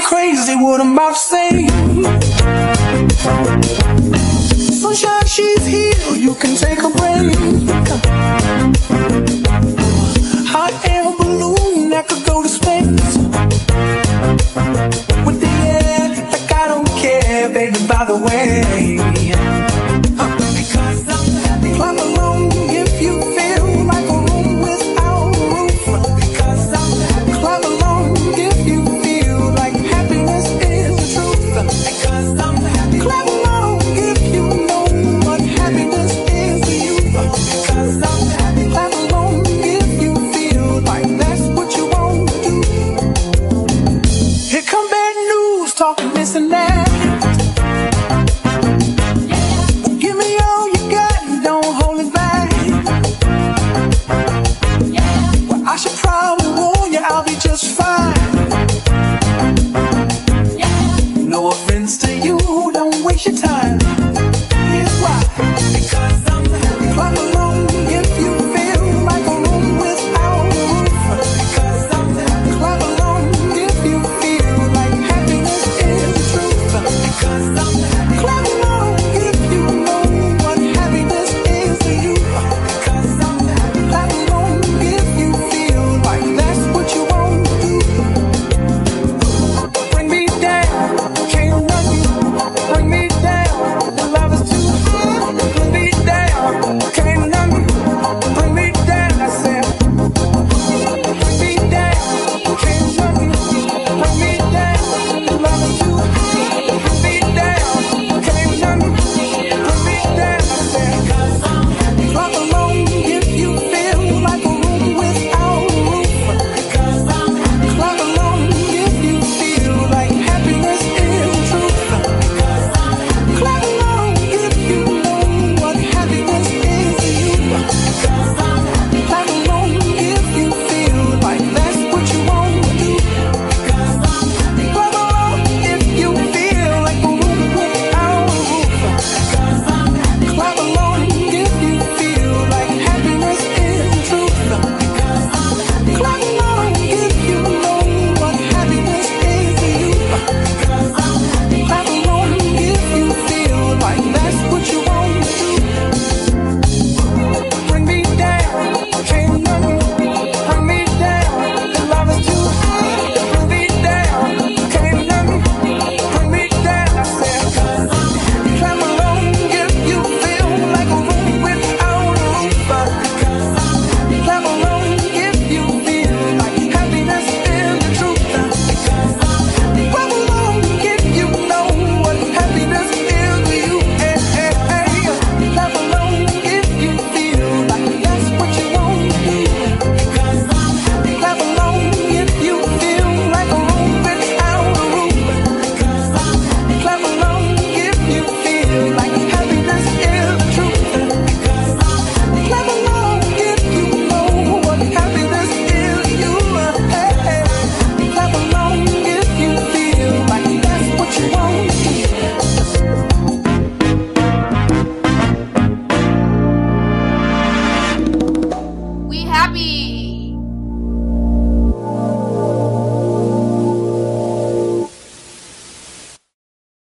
crazy what I'm about to say. Sunshine, she's here, you can take a break. Hot air balloon that could go to space. With the air, like I don't care, baby, by the way. Because I'm happy. Clap along if you feel like a room without a roof. Because I'm happy. Clap along if you feel like happiness is the truth. Because I'm happy. Clap along if you know what happiness is to you. Because I'm happy. Clap along if you feel like that's what you want to do. Here come bad news, talking this and that.